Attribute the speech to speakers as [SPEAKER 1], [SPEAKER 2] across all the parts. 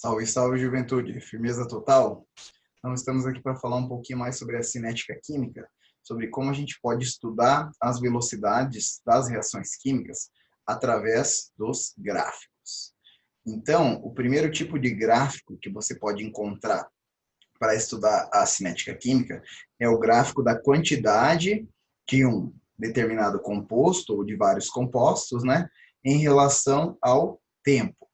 [SPEAKER 1] Salve, salve, juventude. Firmeza total? Então, estamos aqui para falar um pouquinho mais sobre a cinética química, sobre como a gente pode estudar as velocidades das reações químicas através dos gráficos. Então, o primeiro tipo de gráfico que você pode encontrar para estudar a cinética química é o gráfico da quantidade de um determinado composto ou de vários compostos, né, em relação ao tempo.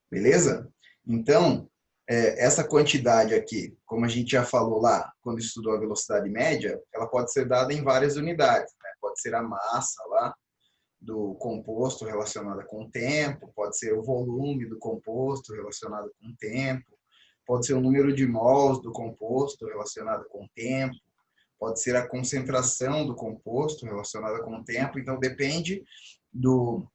[SPEAKER 1] Beleza? Então, essa quantidade aqui, como a gente já falou lá, quando estudou a velocidade média, ela pode ser dada em várias unidades, né? Pode ser a massa lá do composto relacionada com o tempo, pode ser o volume do composto relacionado com o tempo, pode ser o número de mols do composto relacionado com o tempo, pode ser a concentração do composto relacionada com o tempo. Então, depende do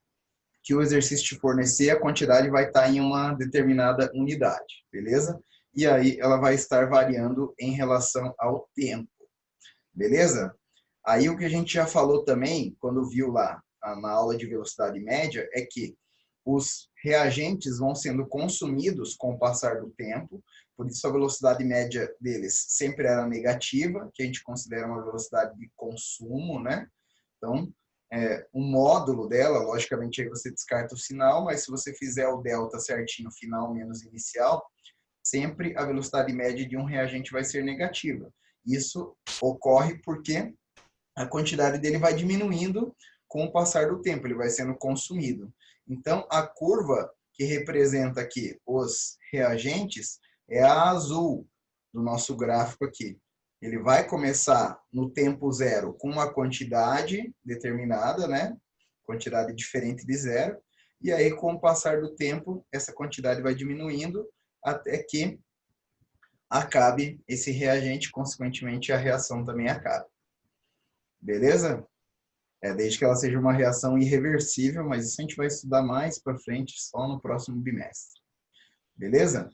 [SPEAKER 1] que o exercício te fornecer, a quantidade vai estar em uma determinada unidade, beleza? E aí ela vai estar variando em relação ao tempo, beleza? Aí o que a gente já falou também, quando viu lá na aula de velocidade média, é que os reagentes vão sendo consumidos com o passar do tempo, por isso a velocidade média deles sempre era negativa, que a gente considera uma velocidade de consumo, né? Então, o módulo dela, logicamente aí você descarta o sinal, mas se você fizer o delta certinho, final menos inicial, sempre a velocidade média de um reagente vai ser negativa. Isso ocorre porque a quantidade dele vai diminuindo com o passar do tempo, ele vai sendo consumido. Então, a curva que representa aqui os reagentes é a azul do nosso gráfico aqui. Ele vai começar no tempo zero com uma quantidade determinada, né? Quantidade diferente de zero. E aí, com o passar do tempo, essa quantidade vai diminuindo até que acabe esse reagente, consequentemente a reação também acabe. Beleza? Desde que ela seja uma reação irreversível, mas isso a gente vai estudar mais para frente, só no próximo bimestre. Beleza?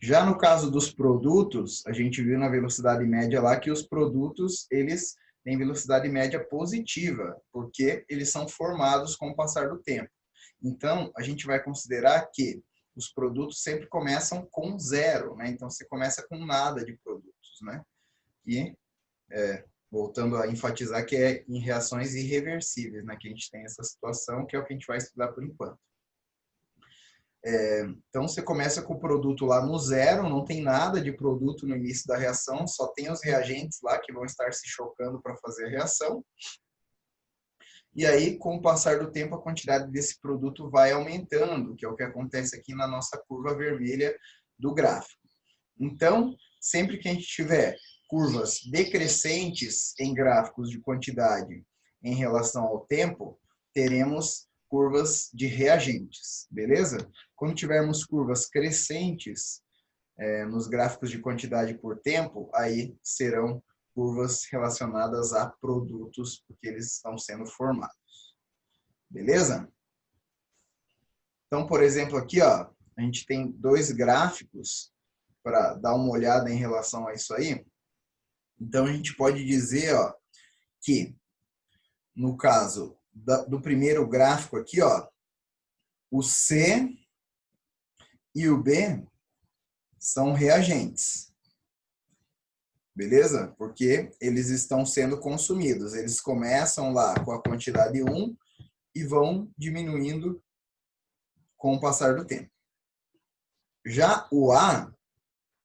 [SPEAKER 1] Já no caso dos produtos, a gente viu na velocidade média lá que os produtos, eles têm velocidade média positiva, porque eles são formados com o passar do tempo. Então, a gente vai considerar que os produtos sempre começam com zero, né? Então, você começa com nada de produtos, né? E, voltando a enfatizar que é em reações irreversíveis, né? Que a gente tem essa situação, que é o que a gente vai estudar por enquanto. Então, você começa com o produto lá no zero, não tem nada de produto no início da reação, só tem os reagentes lá que vão estar se chocando para fazer a reação. E aí, com o passar do tempo, a quantidade desse produto vai aumentando, que é o que acontece aqui na nossa curva vermelha do gráfico. Então, sempre que a gente tiver curvas decrescentes em gráficos de quantidade em relação ao tempo, teremos curvas de reagentes, beleza? Quando tivermos curvas crescentes nos gráficos de quantidade por tempo, aí serão curvas relacionadas a produtos, porque eles estão sendo formados. Beleza? Então, por exemplo, aqui, ó, a gente tem dois gráficos para dar uma olhada em relação a isso aí. Então, a gente pode dizer, ó, que no caso do primeiro gráfico aqui, ó, o C e o B são reagentes. Beleza? Porque eles estão sendo consumidos. Eles começam lá com a quantidade 1 e vão diminuindo com o passar do tempo. Já o A,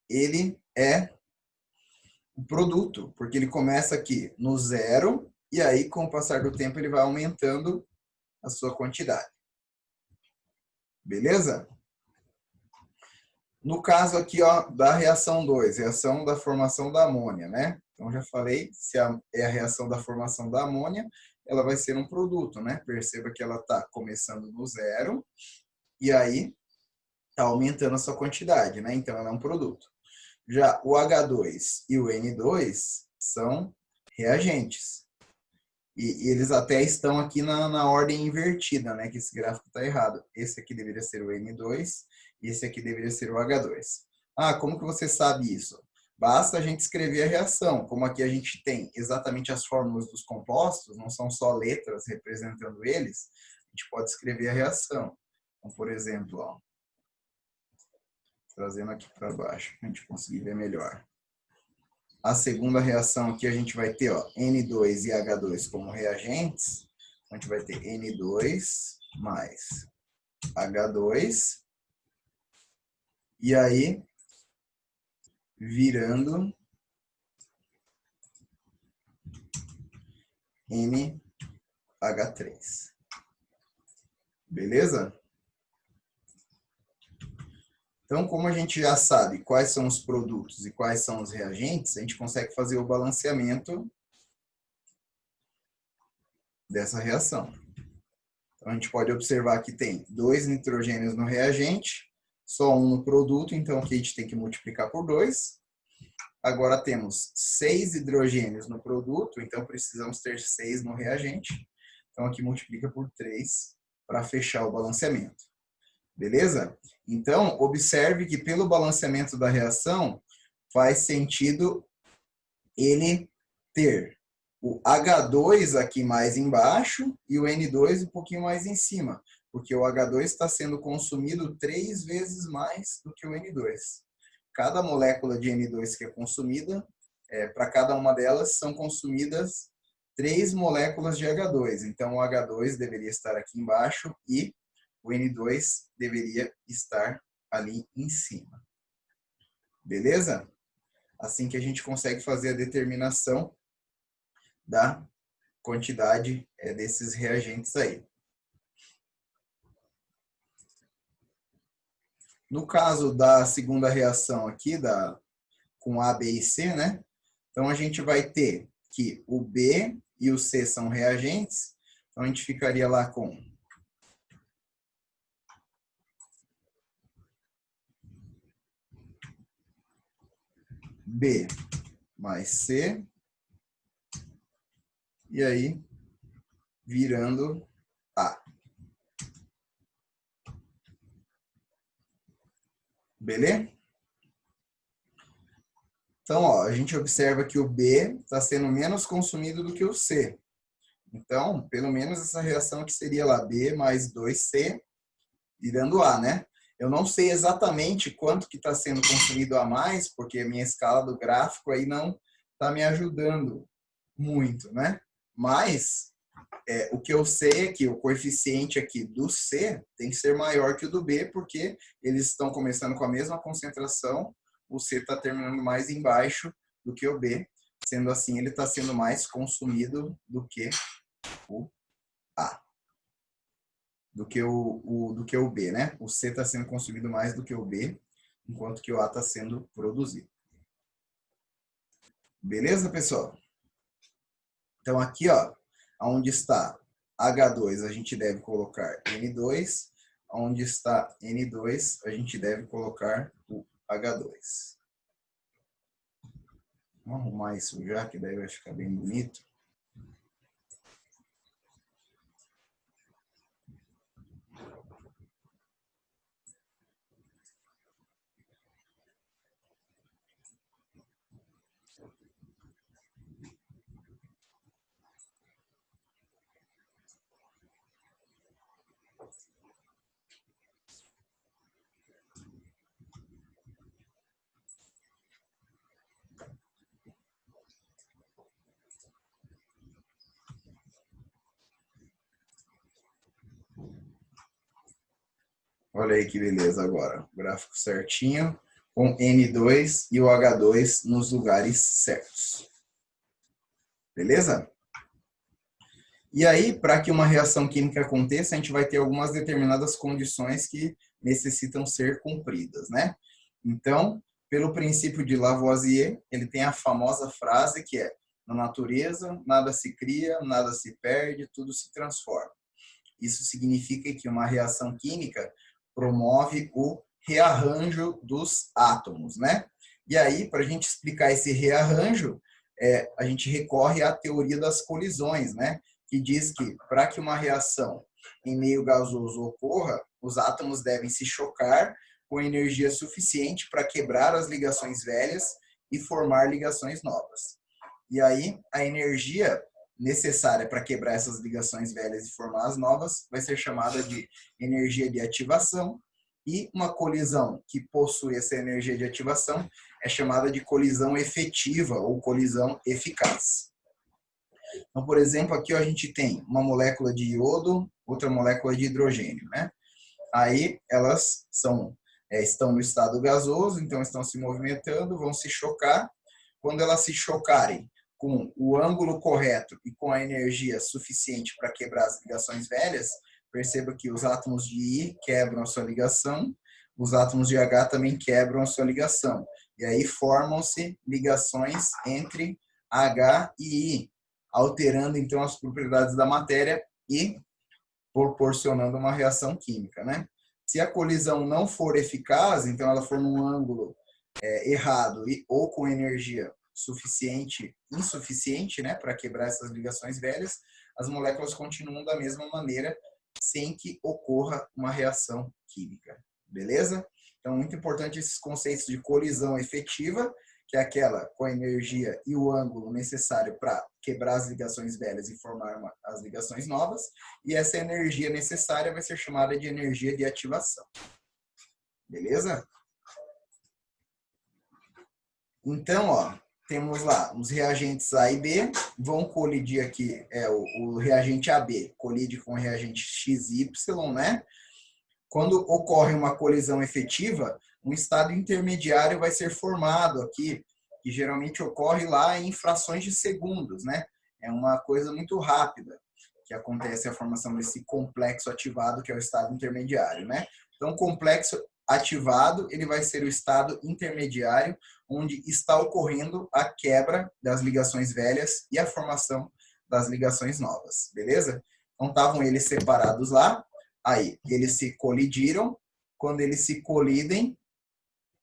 [SPEAKER 1] ele é o produto, porque ele começa aqui no zero e aí com o passar do tempo ele vai aumentando a sua quantidade. Beleza? No caso aqui, ó, da reação 2, reação da formação da amônia, né? Então, já falei, se é a reação da formação da amônia, ela vai ser um produto, né? Perceba que ela está começando no zero e aí está aumentando a sua quantidade, né? Então, ela é um produto. Já o H2 e o N2 são reagentes. E eles até estão aqui na ordem invertida, né? Que esse gráfico está errado. Esse aqui deveria ser o N2 e esse aqui deveria ser o H2. Ah, como que você sabe isso? Basta a gente escrever a reação. Como aqui a gente tem exatamente as fórmulas dos compostos, não são só letras representando eles, a gente pode escrever a reação. Então, por exemplo, ó, trazendo aqui para baixo, para a gente conseguir ver melhor. A segunda reação aqui a gente vai ter, ó, N2 e H2 como reagentes. A gente vai ter N2 mais H2. E aí, virando NH3. Beleza? Então, como a gente já sabe quais são os produtos e quais são os reagentes, a gente consegue fazer o balanceamento dessa reação. Então, a gente pode observar que tem 2 nitrogênios no reagente, só um no produto, então aqui a gente tem que multiplicar por 2. Agora temos 6 hidrogênios no produto, então precisamos ter 6 no reagente. Então aqui multiplica por 3 para fechar o balanceamento. Beleza? Então, observe que pelo balanceamento da reação, faz sentido ele ter o H2 aqui mais embaixo e o N2 um pouquinho mais em cima, porque o H2 está sendo consumido 3 vezes mais do que o N2. Cada molécula de N2 que é consumida, para cada uma delas são consumidas 3 moléculas de H2. Então, o H2 deveria estar aqui embaixo e o N2 deveria estar ali em cima. Beleza? Assim que a gente consegue fazer a determinação da quantidade desses reagentes aí. No caso da segunda reação aqui, com A, B e C, né? Então, a gente vai ter que o B e o C são reagentes. Então, a gente ficaria lá com B mais C. E aí, virando A. Beleza? Então, ó, a gente observa que o B está sendo menos consumido do que o C. Então, pelo menos essa reação aqui seria lá B mais 2C, virando A, né? Eu não sei exatamente quanto que está sendo consumido a mais, porque a minha escala do gráfico aí não está me ajudando muito, né? Mas, o que eu sei é que o coeficiente aqui do C tem que ser maior que o do B, porque eles estão começando com a mesma concentração, o C está terminando mais embaixo do que o B, sendo assim, ele está sendo mais consumido do que o A. Do que o B, né? O C está sendo consumido mais do que o B, enquanto que o A está sendo produzido. Beleza, pessoal? Então, aqui, ó, onde está H2, a gente deve colocar N2. Onde está N2, a gente deve colocar o H2. Vamos arrumar isso já, que daí vai ficar bem bonito. Olha aí que beleza agora. O gráfico certinho, com N2 e o H2 nos lugares certos. Beleza? E aí, para que uma reação química aconteça, a gente vai ter algumas determinadas condições que necessitam ser cumpridas, né? Então, pelo princípio de Lavoisier, ele tem a famosa frase que é: na natureza, nada se cria, nada se perde, tudo se transforma. Isso significa que uma reação química promove o rearranjo dos átomos, né? E aí, para a gente explicar esse rearranjo, a gente recorre à teoria das colisões, né? Que diz que para que uma reação em meio gasoso ocorra, os átomos devem se chocar com energia suficiente para quebrar as ligações velhas e formar ligações novas. E aí, a energia necessária para quebrar essas ligações velhas e formar as novas vai ser chamada de energia de ativação, E uma colisão que possui essa energia de ativação é chamada de colisão efetiva ou colisão eficaz. Então, por exemplo, aqui a gente tem uma molécula de iodo, outra molécula de hidrogênio, né? Aí elas estão no estado gasoso, então estão se movimentando, vão se chocar. Quando elas se chocarem com o ângulo correto e com a energia suficiente para quebrar as ligações velhas, perceba que os átomos de I quebram a sua ligação, os átomos de H também quebram a sua ligação. E aí formam-se ligações entre H e I, alterando então as propriedades da matéria e proporcionando uma reação química, né? Se a colisão não for eficaz, então ela for num ângulo errado ou com energia insuficiente, né, para quebrar essas ligações velhas, as moléculas continuam da mesma maneira, sem que ocorra uma reação química. Beleza? Então, muito importante esses conceitos de colisão efetiva, que é aquela com a energia e o ângulo necessário para quebrar as ligações velhas e formar as ligações novas, e essa energia necessária vai ser chamada de energia de ativação. Beleza? Então, ó, temos lá os reagentes A e B, vão colidir aqui, o reagente AB colide com o reagente XY, né? Quando ocorre uma colisão efetiva, um estado intermediário vai ser formado aqui, que geralmente ocorre lá em frações de segundos, né? É uma coisa muito rápida que acontece a formação desse complexo ativado, que é o estado intermediário, né? Então, o complexo ativado, ele vai ser o estado intermediário, onde está ocorrendo a quebra das ligações velhas e a formação das ligações novas, beleza? Então, estavam eles separados lá, aí eles se colidiram, quando eles se colidem,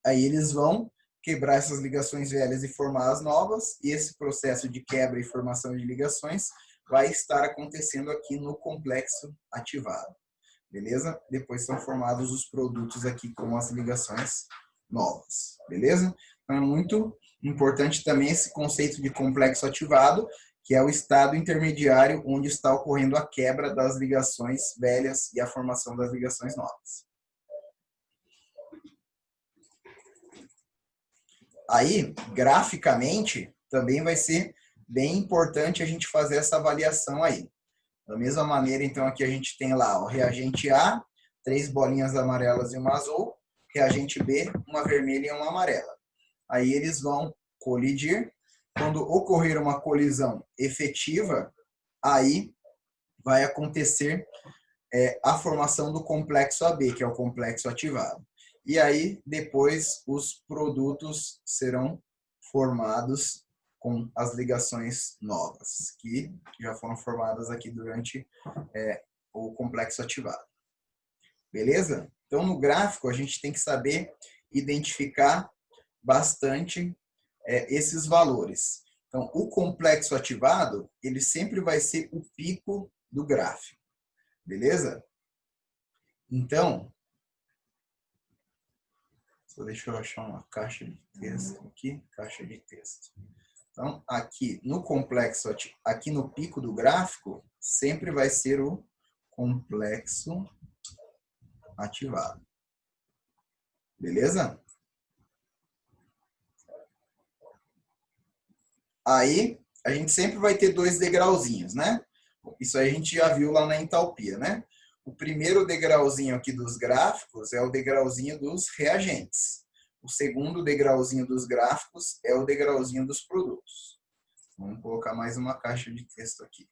[SPEAKER 1] aí eles vão quebrar essas ligações velhas e formar as novas, e esse processo de quebra e formação de ligações vai estar acontecendo aqui no complexo ativado. Beleza? Depois são formados os produtos aqui com as ligações novas. Beleza? Então é muito importante também esse conceito de complexo ativado, que é o estado intermediário onde está ocorrendo a quebra das ligações velhas e a formação das ligações novas. Aí, graficamente, também vai ser bem importante a gente fazer essa avaliação aí. Da mesma maneira, então, aqui a gente tem lá o reagente A, 3 bolinhas amarelas e uma azul, reagente B, uma vermelha e uma amarela. Aí eles vão colidir. Quando ocorrer uma colisão efetiva, aí vai acontecer a formação do complexo AB, que é o complexo ativado. E aí, depois, os produtos serão formados com as ligações novas, que já foram formadas aqui durante o complexo ativado. Beleza? Então, no gráfico, a gente tem que saber identificar bastante esses valores. Então, o complexo ativado, ele sempre vai ser o pico do gráfico. Beleza? Então, só deixa eu achar uma caixa de texto aqui, caixa de texto. Então, aqui no complexo, aqui no pico do gráfico, sempre vai ser o complexo ativado. Beleza? Aí, a gente sempre vai ter 2 degrauzinhos, né? Isso aí a gente já viu lá na entalpia, né? O primeiro degrauzinho aqui dos gráficos é o degrauzinho dos reagentes. O segundo degrauzinho dos gráficos é o degrauzinho dos produtos. Vamos colocar mais uma caixa de texto aqui.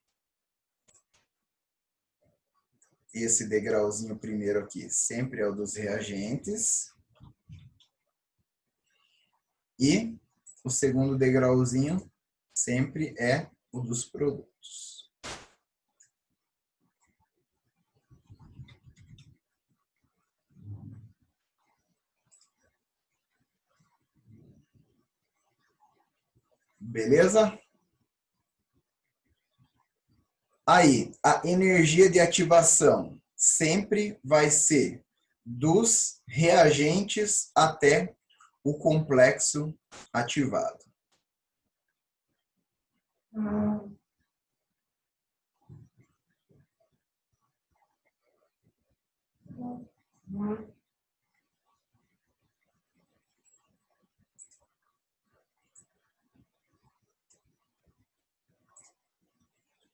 [SPEAKER 1] Esse degrauzinho primeiro aqui sempre é o dos reagentes. E o segundo degrauzinho sempre é o dos produtos. Beleza? Aí, a energia de ativação sempre vai ser dos reagentes até o complexo ativado.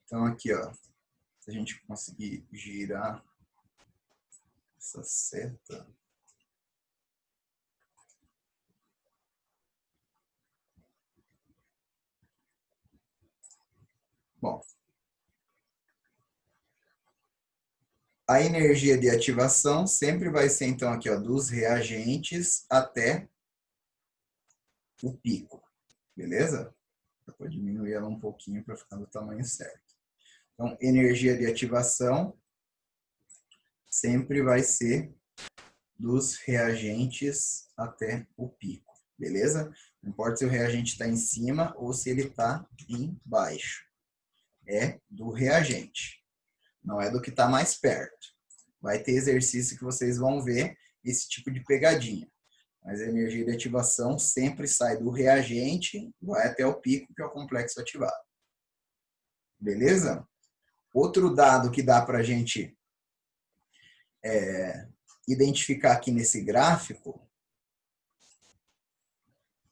[SPEAKER 1] Então, aqui, ó, se a gente conseguir girar essa seta, bom, a energia de ativação sempre vai ser, então, aqui, ó, dos reagentes até o pico, beleza? Eu vou diminuir ela um pouquinho para ficar do tamanho certo. Então, energia de ativação sempre vai ser dos reagentes até o pico, beleza? Não importa se o reagente está em cima ou se ele está embaixo. É do reagente, não é do que está mais perto. Vai ter exercício que vocês vão ver esse tipo de pegadinha. Mas a energia de ativação sempre sai do reagente, vai até o pico, que é o complexo ativado. Beleza? Outro dado que dá para a gente identificar aqui nesse gráfico,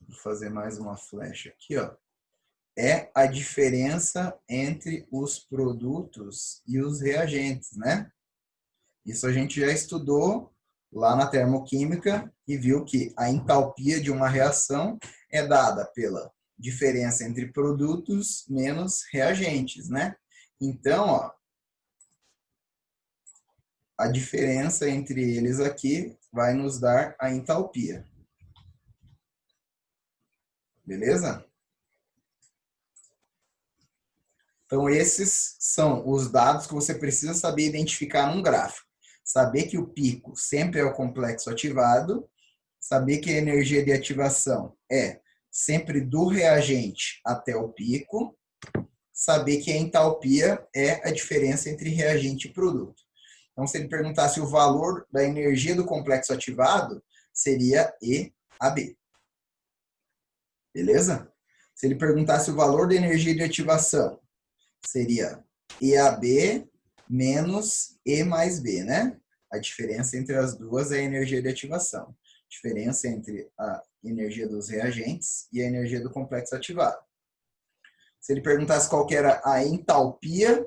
[SPEAKER 1] vou fazer mais uma flecha aqui, ó, é a diferença entre os produtos e os reagentes, né? Isso a gente já estudou lá na termoquímica e viu que a entalpia de uma reação é dada pela diferença entre produtos menos reagentes, né? Então, ó, a diferença entre eles aqui vai nos dar a entalpia. Beleza? Então, esses são os dados que você precisa saber identificar num gráfico. Saber que o pico sempre é o complexo ativado, saber que a energia de ativação é sempre do reagente até o pico, saber que a entalpia é a diferença entre reagente e produto. Então, se ele perguntasse o valor da energia do complexo ativado, seria EAB. Beleza? Se ele perguntasse o valor da energia de ativação, seria EAB menos E mais B, né? A diferença entre as duas é a energia de ativação. A diferença entre a energia dos reagentes e a energia do complexo ativado. Se ele perguntasse qual que era a entalpia,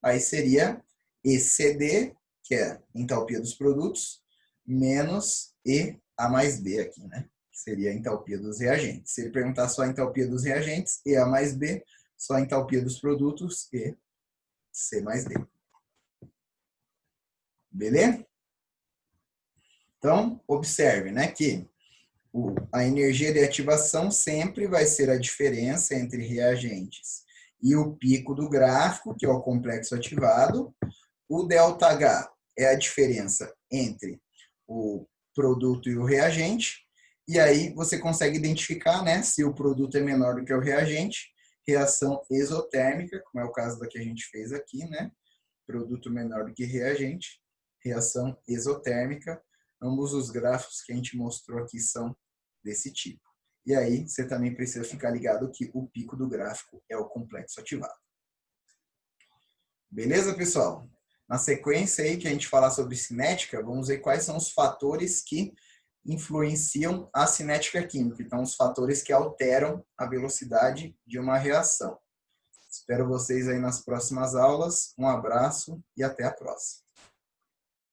[SPEAKER 1] aí seria ECD, que é a entalpia dos produtos, menos EA mais B aqui, né? Que seria a entalpia dos reagentes. Se ele perguntar só a entalpia dos reagentes, EA mais B, só a entalpia dos produtos, E C mais D. Beleza? Então, observe, né, que a energia de ativação sempre vai ser a diferença entre reagentes e o pico do gráfico, que é o complexo ativado. O ΔH é a diferença entre o produto e o reagente. E aí você consegue identificar, né, se o produto é menor do que o reagente, reação exotérmica, como é o caso da que a gente fez aqui, né? Produto menor do que reagente, reação exotérmica. Ambos os gráficos que a gente mostrou aqui são desse tipo. E aí você também precisa ficar ligado que o pico do gráfico é o complexo ativado. Beleza, pessoal? Na sequência aí que a gente falar sobre cinética, vamos ver quais são os fatores que influenciam a cinética química. Então, os fatores que alteram a velocidade de uma reação. Espero vocês aí nas próximas aulas. Um abraço e até a próxima.